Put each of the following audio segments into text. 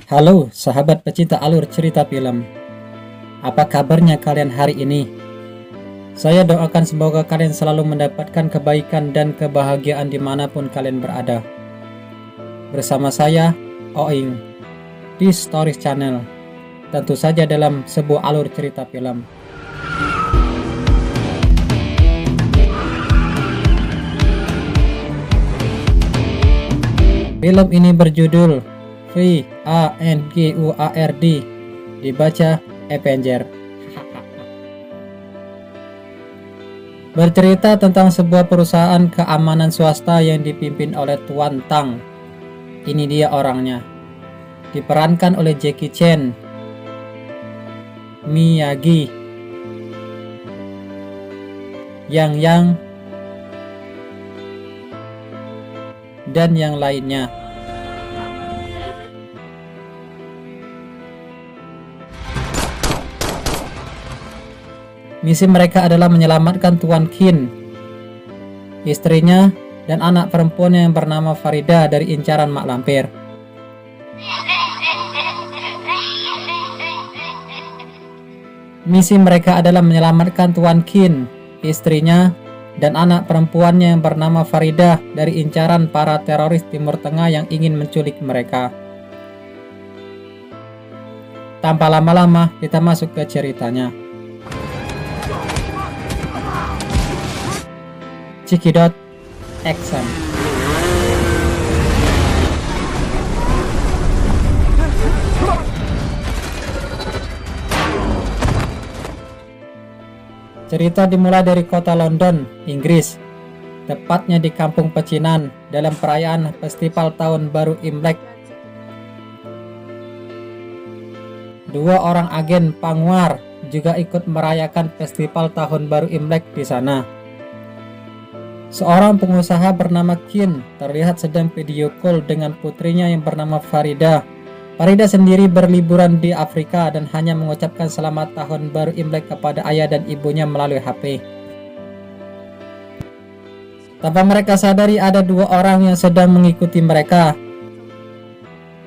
Halo sahabat pecinta alur cerita film. Apa kabarnya kalian hari ini? Saya doakan semoga kalian selalu mendapatkan kebaikan dan kebahagiaan dimanapun kalian berada. Bersama saya, Oing, di Stories Channel. Tentu saja dalam sebuah alur cerita film. Film ini berjudul Vanguard, dibaca Avenger. Bercerita tentang sebuah perusahaan keamanan swasta yang dipimpin oleh Tuan Tang. Ini dia orangnya. Diperankan oleh Jackie Chan, Miyagi, Yang, dan yang lainnya. Misi mereka adalah menyelamatkan Tuan Qin, istrinya, dan anak perempuannya yang bernama Farida dari incaran mak lampir. Misi mereka adalah menyelamatkan Tuan Qin, istrinya, dan anak perempuannya yang bernama Farida dari incaran para teroris Timur Tengah yang ingin menculik mereka. Tanpa lama-lama, kita masuk ke ceritanya. Cekidot Action. Cerita dimulai dari kota London, Inggris, tepatnya di kampung pecinan dalam perayaan festival tahun baru Imlek. Dua orang agen Vanguard juga ikut merayakan festival tahun baru Imlek di sana. Seorang pengusaha bernama Qin terlihat sedang video call dengan putrinya yang bernama Farida. Farida sendiri berliburan di Afrika dan hanya mengucapkan selamat tahun baru Imlek kepada ayah dan ibunya melalui HP. Tanpa mereka sadari ada dua orang yang sedang mengikuti mereka.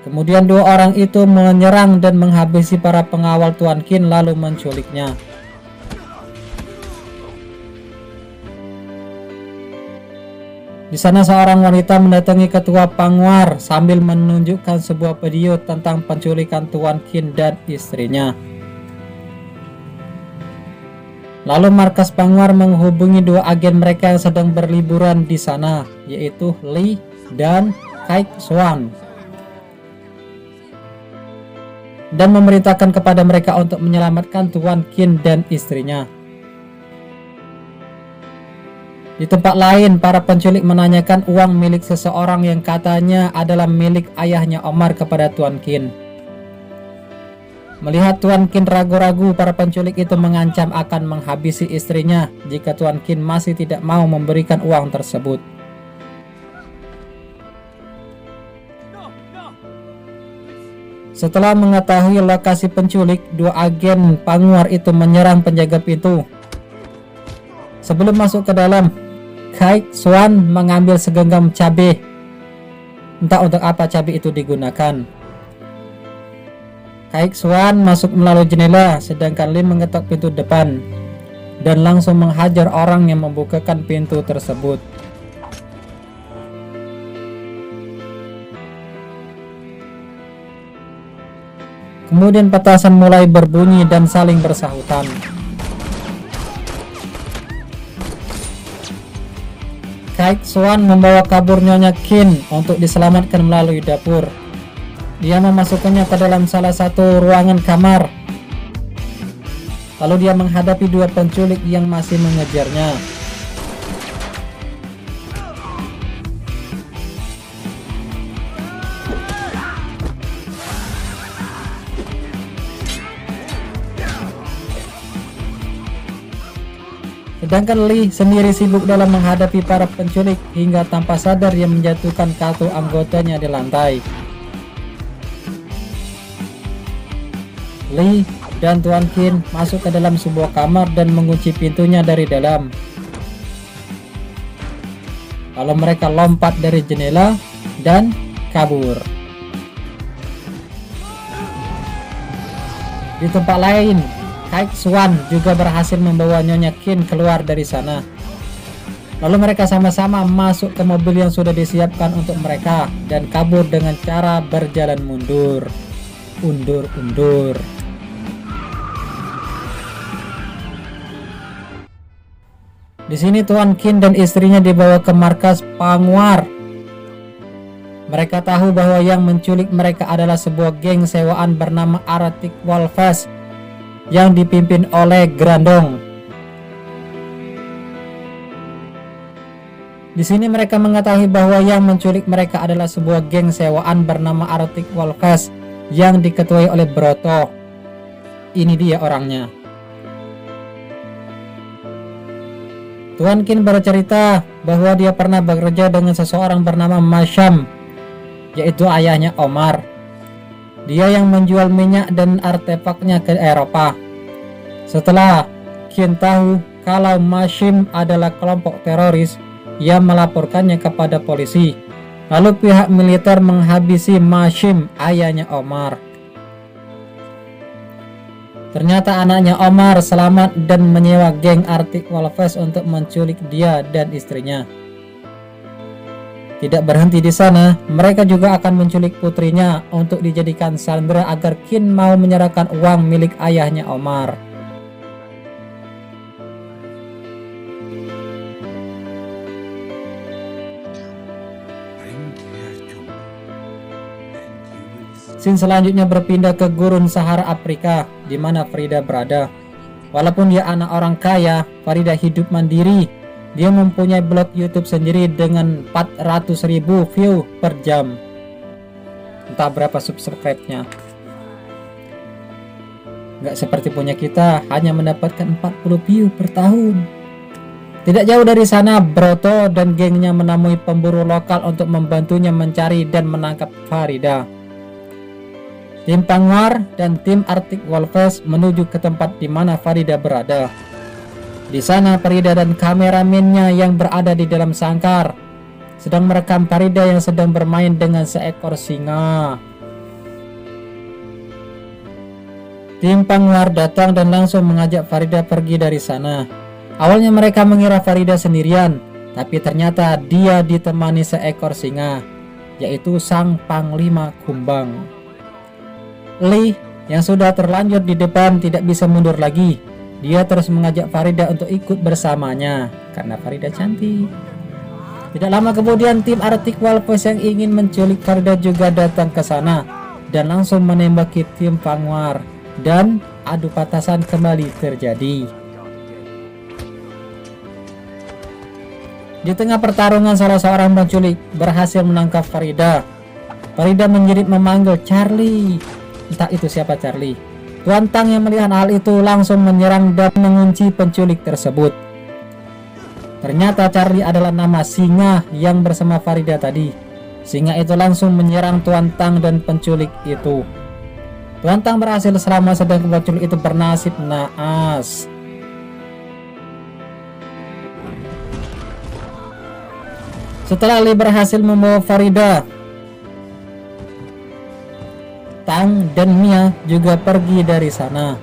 Kemudian dua orang itu menyerang dan menghabisi para pengawal Tuan Qin lalu menculiknya. Di sana seorang wanita mendatangi ketua Vanguard sambil menunjukkan sebuah video tentang penculikan Tuan Qin dan istrinya. Lalu markas Vanguard menghubungi dua agen mereka yang sedang berliburan di sana, yaitu Lee dan Kai Swan, dan memerintahkan kepada mereka untuk menyelamatkan Tuan Qin dan istrinya. Di tempat lain, para penculik menanyakan uang milik seseorang yang katanya adalah milik ayahnya Omar kepada Tuan Qin. Melihat Tuan Qin ragu-ragu, para penculik itu mengancam akan menghabisi istrinya jika Tuan Qin masih tidak mau memberikan uang tersebut. Setelah mengetahui lokasi penculik, dua agen Vanguard itu menyerang penjaga pintu. Sebelum masuk ke dalam, Kai Swan mengambil segenggam cabai. Entah untuk apa cabai itu digunakan. Kai Swan masuk melalui jendela, sedangkan Lee mengetok pintu depan dan langsung menghajar orang yang membukakan pintu tersebut. Kemudian petasan mulai berbunyi dan saling bersahutan. Kai Swan membawa kabur Nyonya Qin untuk diselamatkan melalui dapur. Dia memasukkannya ke dalam salah satu ruangan kamar. Lalu dia menghadapi dua penculik yang masih mengejarnya. Sedangkan Lee sendiri sibuk dalam menghadapi para penculik hingga tanpa sadar dia menjatuhkan satu anggotanya di lantai. Lee dan Tuan Qin masuk ke dalam sebuah kamar dan mengunci pintunya dari dalam. Lalu mereka lompat dari jendela dan kabur. Di tempat lain, Kaik Swan juga berhasil membawa Nyonya Qin keluar dari sana. Lalu mereka sama-sama masuk ke mobil yang sudah disiapkan untuk mereka dan kabur dengan cara berjalan mundur, undur-undur. Di sini Tuan Qin dan istrinya dibawa ke markas Pangwar. Mereka tahu bahwa yang menculik mereka adalah sebuah geng sewaan bernama Arctic Wolves yang dipimpin oleh Grandong. Di sini mereka mengetahui bahwa yang menculik mereka adalah sebuah geng sewaan bernama Arctic Wolves yang diketuai oleh Broto. Ini dia orangnya. Tuan Qin bercerita bahwa dia pernah bekerja dengan seseorang bernama Masham, yaitu ayahnya Omar. Dia yang menjual minyak dan artefaknya ke Eropa. Setelah Qin tahu kalau Mashim adalah kelompok teroris, ia melaporkannya kepada polisi. Lalu pihak militer menghabisi Mashim, ayahnya Omar. Ternyata anaknya Omar selamat dan menyewa geng Arctic Wolves untuk menculik dia dan istrinya. Tidak berhenti di sana, mereka juga akan menculik putrinya untuk dijadikan sandera agar Qin mau menyerahkan uang milik ayahnya Omar. Scene selanjutnya berpindah ke gurun Sahara Afrika, di mana Farida berada. Walaupun dia anak orang kaya, Farida hidup mandiri. Dia mempunyai blog YouTube sendiri dengan 400.000 view per jam. Entah berapa subscribe-nya. Nggak seperti punya kita, hanya mendapatkan 40 view per tahun. Tidak jauh dari sana, Broto dan gengnya menemui pemburu lokal untuk membantunya mencari dan menangkap Farida. Tim Pangwar dan tim Arctic Wolves menuju ke tempat di mana Farida berada. Di sana Farida dan kameramennya yang berada di dalam sangkar sedang merekam Farida yang sedang bermain dengan seekor singa. Tim Pangwar datang dan langsung mengajak Farida pergi dari sana. Awalnya mereka mengira Farida sendirian, tapi ternyata dia ditemani seekor singa, yaitu sang Panglima Kumbang. Lee yang sudah terlanjur di depan tidak bisa mundur lagi. Dia terus mengajak Farida untuk ikut bersamanya karena Farida cantik. Tidak lama kemudian tim Arctic Wolves yang ingin menculik Farida juga datang ke sana dan langsung menembaki tim Pangwar dan adu patasan kembali terjadi. Di tengah pertarungan salah seorang penculik berhasil menangkap Farida. Farida menjerit memanggil Charlie. Entah itu siapa Charlie. Tuan Tang yang melihat hal itu langsung menyerang dan mengunci penculik tersebut. Ternyata Charlie adalah nama singa yang bersama Farida tadi. Singa itu langsung menyerang Tuan Tang dan penculik itu. Tuan Tang berhasil selamat sedangkan penculik itu bernasib naas. Setelah Lee berhasil membawa Farida, Tang dan Mia juga pergi dari sana.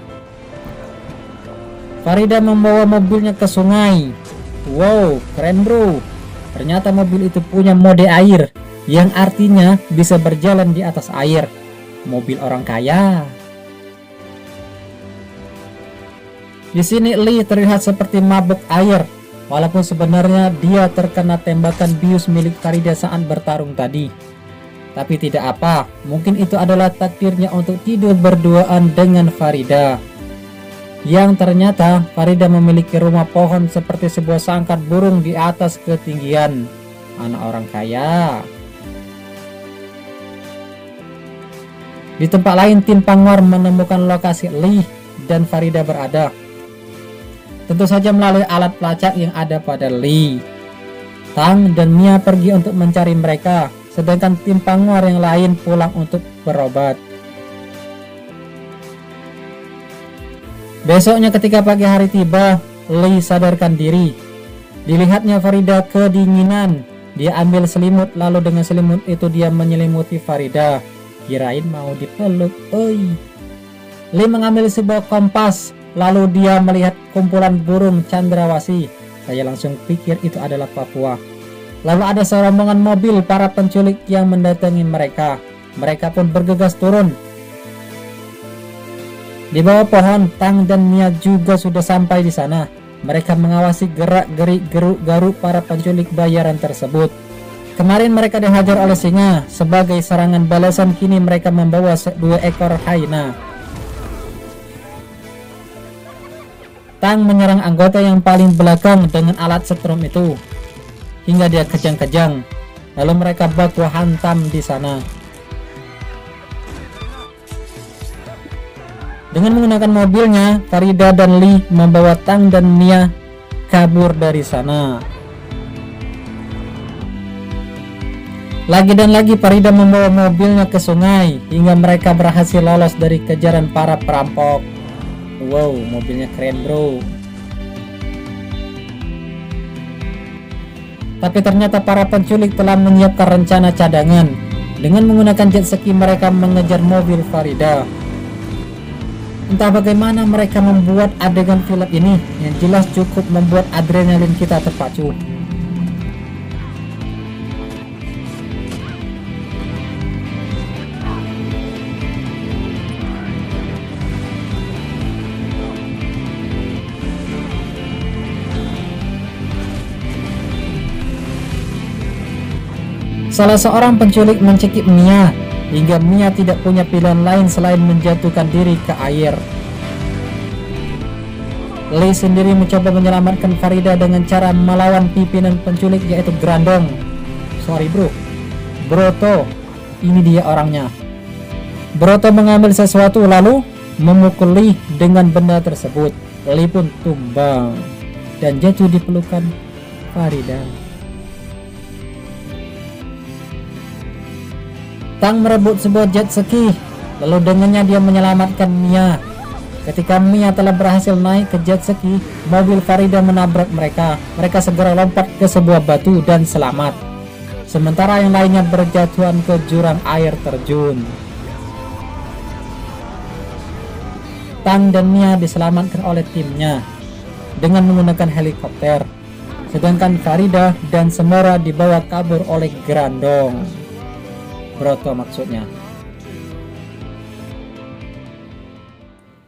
Farida membawa mobilnya ke sungai. Wow, keren bro. Ternyata mobil itu punya mode air, yang artinya bisa berjalan di atas air. Mobil orang kaya. Di sini Lee terlihat seperti mabuk air, walaupun sebenarnya dia terkena tembakan bius milik Farida saat bertarung tadi. Tapi tidak apa, mungkin itu adalah takdirnya untuk tidur berduaan dengan Farida. Yang ternyata Farida memiliki rumah pohon seperti sebuah sangkar burung di atas ketinggian. Anak orang kaya. Di tempat lain tim Pangwar menemukan lokasi Lee dan Farida berada. Tentu saja melalui alat pelacak yang ada pada Lee. Tang dan Mia pergi untuk mencari mereka, sedangkan tim Pangwar yang lain pulang untuk berobat. Besoknya ketika pagi hari tiba, Lee sadarkan diri. Dilihatnya Farida kedinginan. Dia ambil selimut, lalu dengan selimut itu dia menyelimuti Farida. Kirain mau dipeluk, oi. Lee mengambil sebuah kompas, lalu dia melihat kumpulan burung cendrawasih. Saya langsung pikir itu adalah Papua. Lalu ada serombongan mobil para penculik yang mendatangi mereka. Mereka pun bergegas turun. Di bawah pohon, Tang dan Mia juga sudah sampai di sana. Mereka mengawasi gerak-gerik geruk-garuk para penculik bayaran tersebut. Kemarin mereka dihajar oleh singa. Sebagai serangan balasan, kini mereka membawa 2 ekor hyena. Tang menyerang anggota yang paling belakang dengan alat setrum itu hingga dia kejang-kejang. Lalu mereka baku hantam di sana. Dengan menggunakan mobilnya, Farida dan Lee membawa Tang dan Mia kabur dari sana. Lagi dan lagi Farida membawa mobilnya ke sungai hingga mereka berhasil lolos dari kejaran para perampok. Wow, mobilnya keren bro. Tapi ternyata para penculik telah menyiapkan rencana cadangan. Dengan menggunakan jet ski mereka mengejar mobil Farida. Entah bagaimana mereka membuat adegan film ini, yang jelas cukup membuat adrenalin kita terpacu. Salah seorang penculik mencekik Mia hingga Mia tidak punya pilihan lain selain menjatuhkan diri ke air. Lee sendiri mencoba menyelamatkan Farida dengan cara melawan pimpinan penculik yaitu Grandong. Sorry bro, Broto. Ini dia orangnya. Broto mengambil sesuatu lalu memukul Lee dengan benda tersebut. Lee pun tumbang dan jatuh di pelukan Farida. Tang merebut sebuah jet ski, lalu dengannya dia menyelamatkan Mia. Ketika Mia telah berhasil naik ke jet ski, mobil Farida menabrak mereka. Mereka segera lompat ke sebuah batu dan selamat. Sementara yang lainnya berjatuhan ke jurang air terjun. Tang dan Mia diselamatkan oleh timnya dengan menggunakan helikopter. Sedangkan Farida dan Semora dibawa kabur oleh Grandong. Broto maksudnya.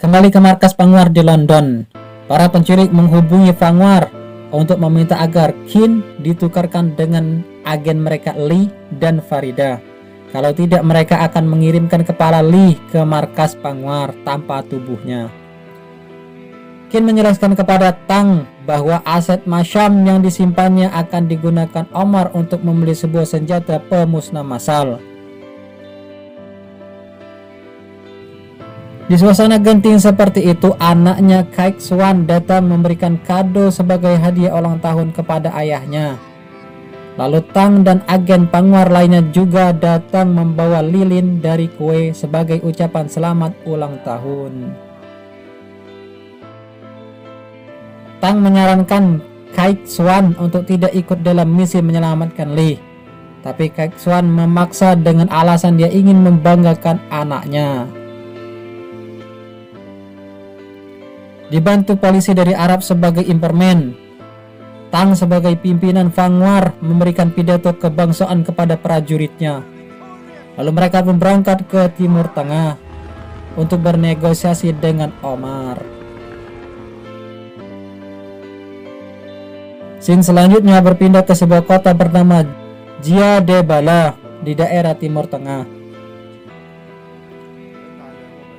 Kembali ke markas Panguar di London. Para penculik menghubungi Panguar untuk meminta agar Qin ditukarkan dengan agen mereka Lee dan Farida. Kalau tidak mereka akan mengirimkan kepala Lee ke markas Panguar tanpa tubuhnya. Qin menjelaskan kepada Tang bahwa aset Masham yang disimpannya akan digunakan Omar untuk membeli sebuah senjata pemusnah massal. Di suasana genting seperti itu, anaknya Kaik Swan datang memberikan kado sebagai hadiah ulang tahun kepada ayahnya. Lalu Tang dan agen Panguar lainnya juga datang membawa lilin dari kue sebagai ucapan selamat ulang tahun. Tang menyarankan Kaik Swan untuk tidak ikut dalam misi menyelamatkan Lee. Tapi Kaik Swan memaksa dengan alasan dia ingin membanggakan anaknya. Dibantu polisi dari Arab sebagai informan, Tang sebagai pimpinan Panguar memberikan pidato kebangsaan kepada prajuritnya. Lalu mereka pun berangkat ke Timur Tengah untuk bernegosiasi dengan Omar. Scene selanjutnya berpindah ke sebuah kota bernama Jia-de-Bala di daerah Timur Tengah.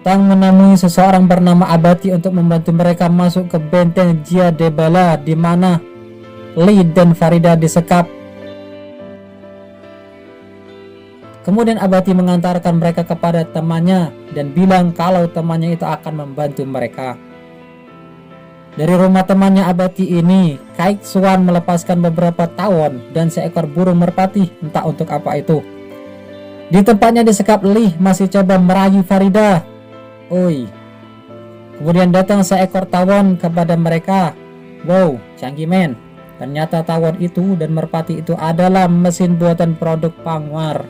Tang menemui seseorang bernama Abati untuk membantu mereka masuk ke benteng Jia-de-Bala di mana Lee dan Farida disekap. Kemudian Abati mengantarkan mereka kepada temannya dan bilang kalau temannya itu akan membantu mereka. Dari rumah temannya Abati ini, Kaik Swan melepaskan beberapa tawon dan seekor burung merpati, entah untuk apa itu. Di tempatnya disekap, Lee masih coba merayu Farida. Oi. Kemudian datang seekor tawon kepada mereka. Wow, canggih men. Ternyata tawon itu dan merpati itu adalah mesin buatan produk Panguar.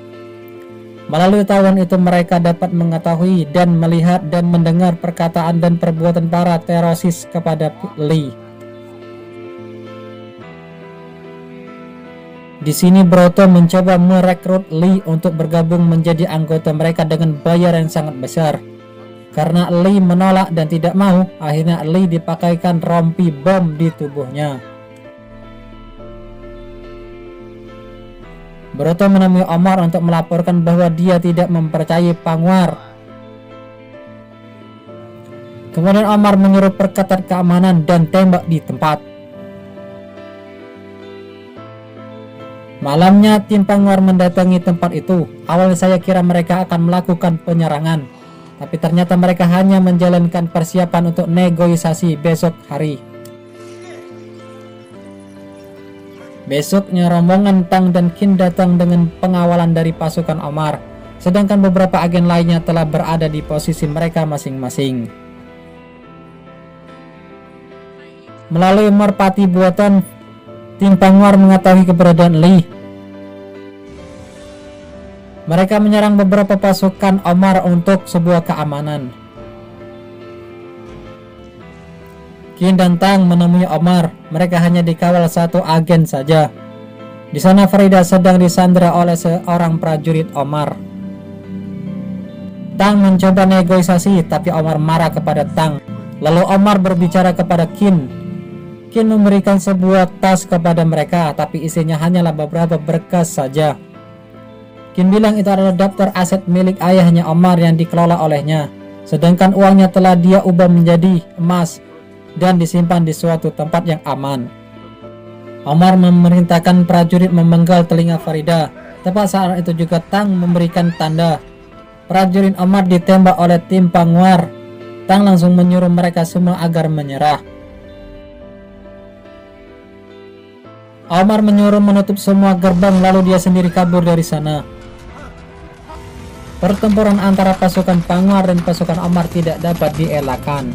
Melalui tahuan itu mereka dapat mengetahui dan melihat dan mendengar perkataan dan perbuatan para teroris kepada Lee. Di sini Broto mencoba merekrut Lee untuk bergabung menjadi anggota mereka dengan bayar yang sangat besar. Karena Lee menolak dan tidak mau, akhirnya Lee dipakaikan rompi bom di tubuhnya. Broto menemui Omar untuk melaporkan bahwa dia tidak mempercayai Panguar. Kemudian Omar menyuruh perketat keamanan dan tembak di tempat. Malamnya tim Panguar mendatangi tempat itu. Awalnya saya kira mereka akan melakukan penyerangan, tapi ternyata mereka hanya menjalankan persiapan untuk negosiasi besok hari. Besoknya rombongan Tang dan Qin datang dengan pengawalan dari pasukan Omar, sedangkan beberapa agen lainnya telah berada di posisi mereka masing-masing. Melalui merpati buatan, tim Panguar mengetahui keberadaan Lee. Mereka menyerang beberapa pasukan Omar untuk sebuah keamanan. Qin dan Tang menemui Omar. Mereka hanya dikawal satu agen saja. Di sana Farida sedang disandra oleh seorang prajurit Omar. Tang mencoba negosiasi, tapi Omar marah kepada Tang. Lalu Omar berbicara kepada Qin. Qin memberikan sebuah tas kepada mereka, tapi isinya hanyalah beberapa berkas saja. Qin bilang itu adalah daftar aset milik ayahnya Omar yang dikelola olehnya, sedangkan uangnya telah dia ubah menjadi emas dan disimpan di suatu tempat yang aman. Omar memerintahkan prajurit memenggal telinga Farida. Tepat saat itu juga Tang memberikan tanda. Prajurit Omar ditembak oleh tim Panguar. Tang langsung menyuruh mereka semua agar menyerah. Omar menyuruh menutup semua gerbang, lalu dia sendiri kabur dari sana. Pertempuran antara pasukan Panguar dan pasukan Omar tidak dapat dielakkan.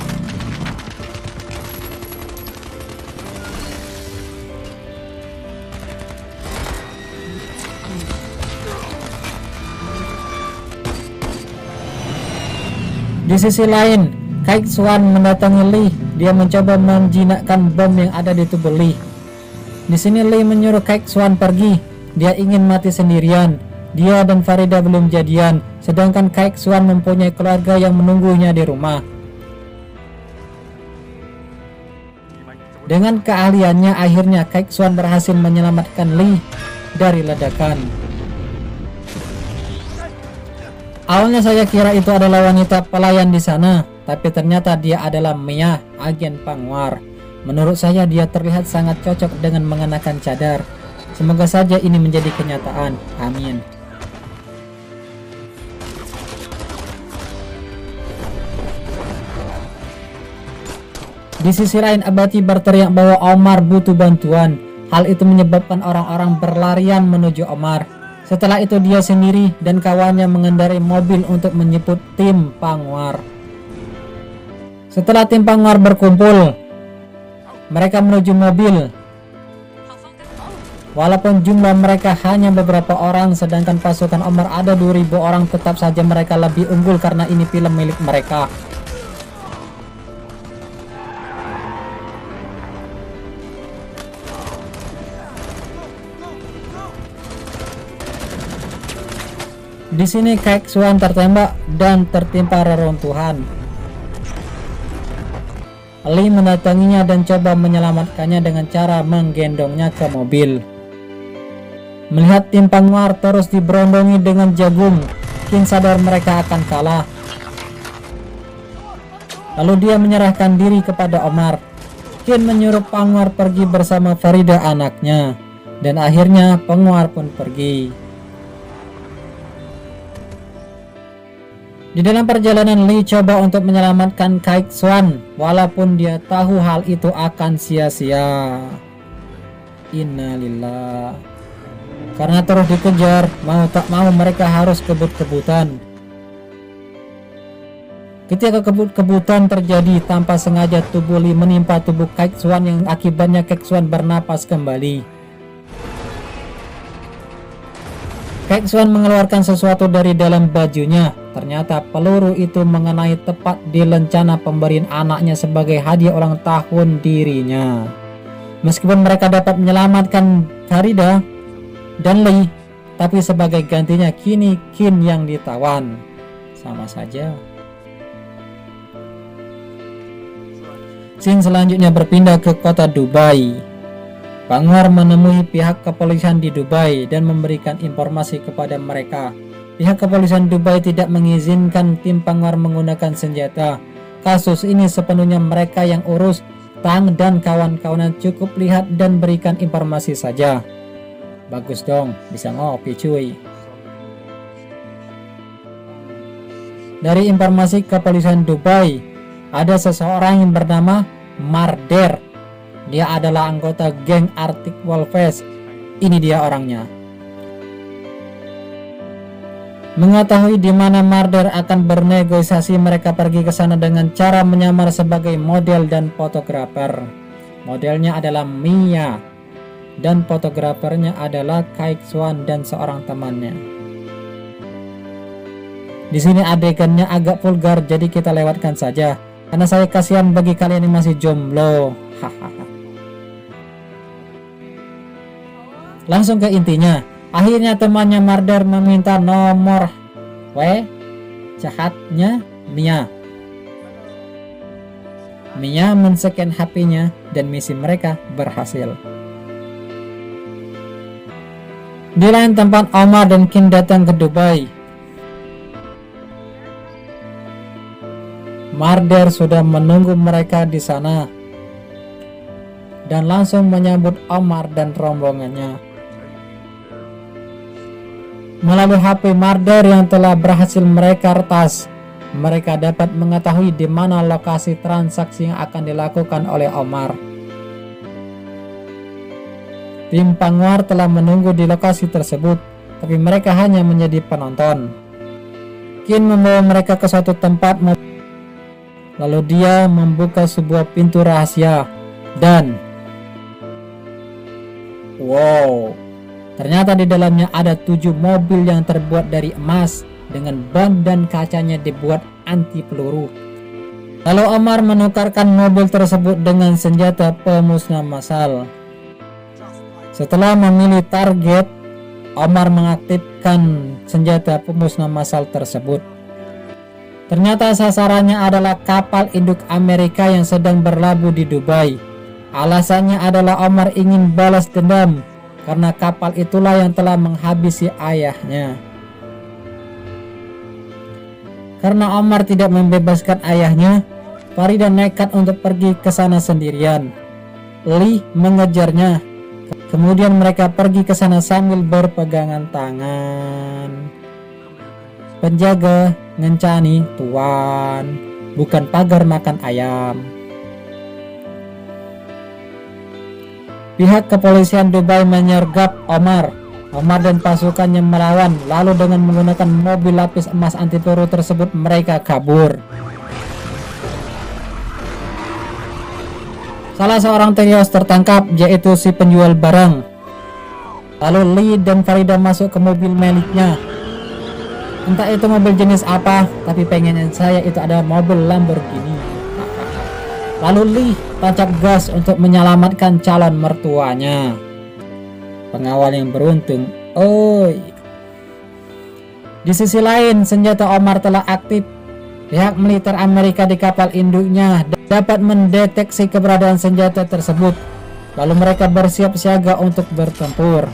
Di sisi lain, Kai Xuan mendatangi Lee. Dia mencoba menjinakkan bom yang ada di tubuh Lee. Di sini Lee menyuruh Kai Xuan pergi. Dia ingin mati sendirian. Dia dan Farida belum jadian, sedangkan Kai Xuan mempunyai keluarga yang menunggunya di rumah. Dengan keahliannya, akhirnya Kai Xuan berhasil menyelamatkan Lee dari ledakan. Awalnya saya kira itu adalah wanita pelayan di sana, tapi ternyata dia adalah Mia, agen Panguar. Menurut saya dia terlihat sangat cocok dengan mengenakan cadar. Semoga saja ini menjadi kenyataan. Amin. Di sisi lain, Abati berteriak bahwa Omar butuh bantuan. Hal itu menyebabkan orang-orang berlarian menuju Omar. Setelah itu dia sendiri dan kawannya mengendarai mobil untuk menjemput tim Panguar. Setelah tim Panguar berkumpul, mereka menuju mobil. Walaupun jumlah mereka hanya beberapa orang, sedangkan pasukan Omar ada 2000 orang, tetap saja mereka lebih unggul karena ini film milik mereka. Di sini Kai Xuan tertembak dan tertimpa reruntuhan. Lee mendatanginya dan coba menyelamatkannya dengan cara menggendongnya ke mobil. Melihat tim Panguar terus diberondongi dengan jagung, Qin sadar mereka akan kalah. Lalu dia menyerahkan diri kepada Omar. Qin menyuruh Panguar pergi bersama Farida anaknya, dan akhirnya Panguar pun pergi. Di dalam perjalanan, Lee coba untuk menyelamatkan Kai Xuan, walaupun dia tahu hal itu akan sia-sia. Innalillah. Karena terus dikejar, mau tak mau mereka harus kebut-kebutan. Ketika kebut-kebutan terjadi, tanpa sengaja tubuh Lee menimpa tubuh Kai Xuan yang akibatnya Kai Xuan bernapas kembali. Kek Xuan mengeluarkan sesuatu dari dalam bajunya. Ternyata peluru itu mengenai tepat di lencana pemberian anaknya sebagai hadiah ulang tahun dirinya. Meskipun mereka dapat menyelamatkan Farida dan Lee, tapi sebagai gantinya kini Qin yang ditawan. Sama saja. Scene selanjutnya berpindah ke kota Dubai. Panguar menemui pihak kepolisian di Dubai dan memberikan informasi kepada mereka. Pihak kepolisian Dubai tidak mengizinkan tim Panguar menggunakan senjata. Kasus ini sepenuhnya mereka yang urus. Tang dan kawan-kawanan cukup lihat dan berikan informasi saja. Bagus dong, bisa ngopi cuy. Dari informasi kepolisian Dubai, ada seseorang yang bernama Marder. Dia adalah anggota geng Arctic Wolves. Ini dia orangnya. Mengetahui di mana Marder akan bernegosiasi, mereka pergi ke sana dengan cara menyamar sebagai model dan fotografer. Modelnya adalah Mia dan fotografernya adalah Kek Xuan dan seorang temannya. Di sini adegannya agak vulgar, jadi kita lewatkan saja karena saya kasihan bagi kalian yang masih jomblo. Hahaha. Langsung ke intinya. Akhirnya temannya Marder meminta nomor chatnya Mia. Mia men-scan HP-nya dan misi mereka berhasil. Di lain tempat, Omar dan Qin datang ke Dubai. Marder sudah menunggu mereka di sana dan langsung menyambut Omar dan rombongannya. Melalui HP Marder yang telah berhasil mereka retas, mereka dapat mengetahui di mana lokasi transaksi yang akan dilakukan oleh Omar. Tim Panguar telah menunggu di lokasi tersebut, tapi mereka hanya menjadi penonton. Qin membawa mereka ke suatu tempat, lalu dia membuka sebuah pintu rahasia dan wow, ternyata di dalamnya ada 7 mobil yang terbuat dari emas dengan ban dan kacanya dibuat anti peluru. Lalu Omar menukarkan mobil tersebut dengan senjata pemusnah massal. Setelah memilih target, Omar mengaktifkan senjata pemusnah massal tersebut. Ternyata sasarannya adalah kapal induk Amerika yang sedang berlabuh di Dubai. Alasannya adalah Omar ingin balas dendam karena kapal itulah yang telah menghabisi ayahnya. Karena Omar tidak membebaskan ayahnya, Farida nekat untuk pergi ke sana sendirian. Lee mengejarnya. Kemudian mereka pergi ke sana sambil berpegangan tangan. Penjaga ngencani, tuan, bukan pagar makan ayam. Pihak kepolisian Dubai menyergap Omar. Omar dan pasukannya melawan, lalu dengan menggunakan mobil lapis emas anti peluru tersebut mereka kabur. Salah seorang tewas tertangkap, yaitu si penjual barang. Lalu Lee dan Farida masuk ke mobil miliknya. Entah itu mobil jenis apa, tapi pengen saya itu ada mobil Lamborghini. Lalu Lee tancap gas untuk menyelamatkan calon mertuanya. Pengawal yang beruntung. Oi. Di sisi lain, senjata Omar telah aktif. Pihak militer Amerika di kapal induknya dapat mendeteksi keberadaan senjata tersebut. Lalu mereka bersiap siaga untuk bertempur.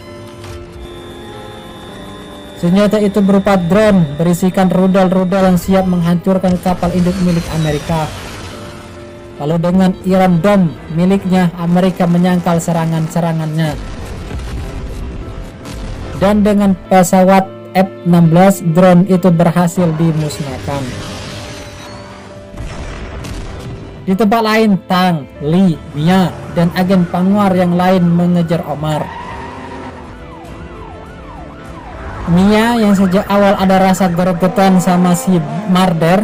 Senjata itu berupa drone berisikan rudal-rudal yang siap menghancurkan kapal induk milik Amerika. Lalu dengan Iron Dome miliknya, Amerika menyangkal serangan-serangannya. Dan dengan pesawat F-16, drone itu berhasil dimusnahkan. Di tempat lain, Tang, Lee, Mia, dan agen Panguar yang lain mengejar Omar. Mia yang sejak awal ada rasa gregetan sama si Marder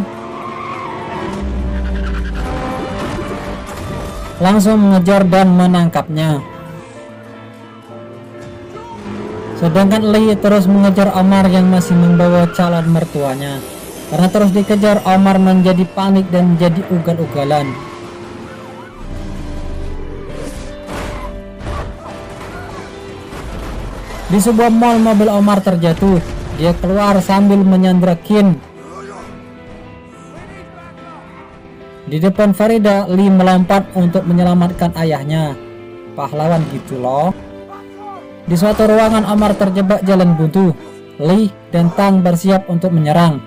langsung mengejar dan menangkapnya. Sedangkan Lee terus mengejar Omar yang masih membawa calon mertuanya. Karena terus dikejar, Omar menjadi panik dan menjadi ugal-ugalan. Di sebuah mall, mobil Omar terjatuh. Dia keluar sambil menyandra Qin. Di depan Farida, Lee melompat untuk menyelamatkan ayahnya. Pahlawan gitu loh. Di suatu ruangan, Omar terjebak jalan buntu. Lee dan Tang bersiap untuk menyerang.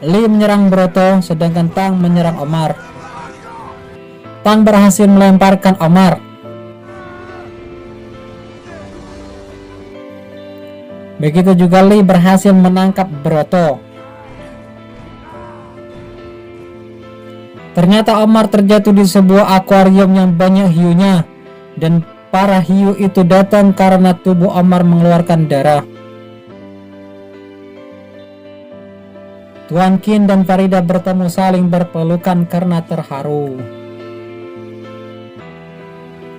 Lee menyerang Broto, sedangkan Tang menyerang Omar. Tang berhasil melemparkan Omar. Begitu juga Lee berhasil menangkap Broto. Ternyata Omar terjatuh di sebuah akuarium yang banyak hiunya, dan para hiu itu datang karena tubuh Omar mengeluarkan darah. Tuan Qin dan Farida bertemu saling berpelukan karena terharu.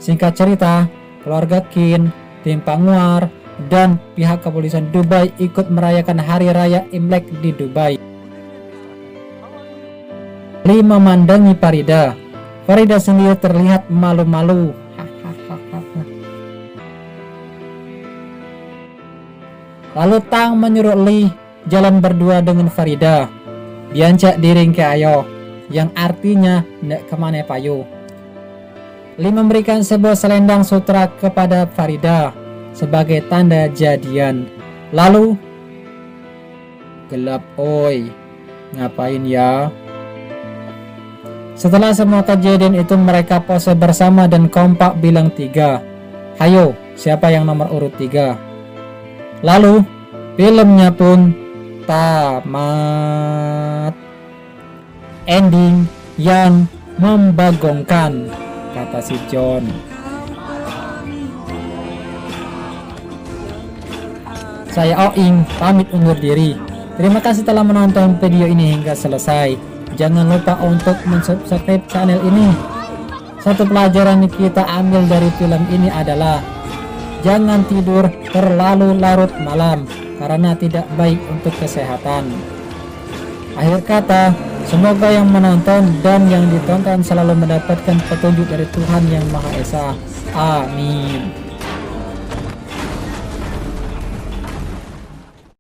Singkat cerita, keluarga Qin, tim Panguar, dan pihak kepolisian Dubai ikut merayakan Hari Raya Imlek di Dubai. Lee memandangi Farida. Farida sendiri terlihat malu-malu. Lalu Tang menyuruh Lee jalan berdua dengan Farida. Biancak diring ke ayo, yang artinya ndak kemana payu. Lee memberikan sebuah selendang sutra kepada Farida sebagai tanda jadian. Lalu, gelap oi, ngapain ya? Setelah semua kejadian itu, mereka pose bersama dan kompak bilang 3. Hayo, siapa yang nomor urut 3? Lalu, filmnya pun tamat. Ending yang membagongkan, kata si John. Saya Oing, pamit undur diri. Terima kasih telah menonton video ini hingga selesai. Jangan lupa untuk mensubscribe channel ini. Satu pelajaran yang kita ambil dari film ini adalah jangan tidur terlalu larut malam karena tidak baik untuk kesehatan. Akhir kata, semoga yang menonton dan yang ditonton selalu mendapatkan petunjuk dari Tuhan Yang Maha Esa. Amin.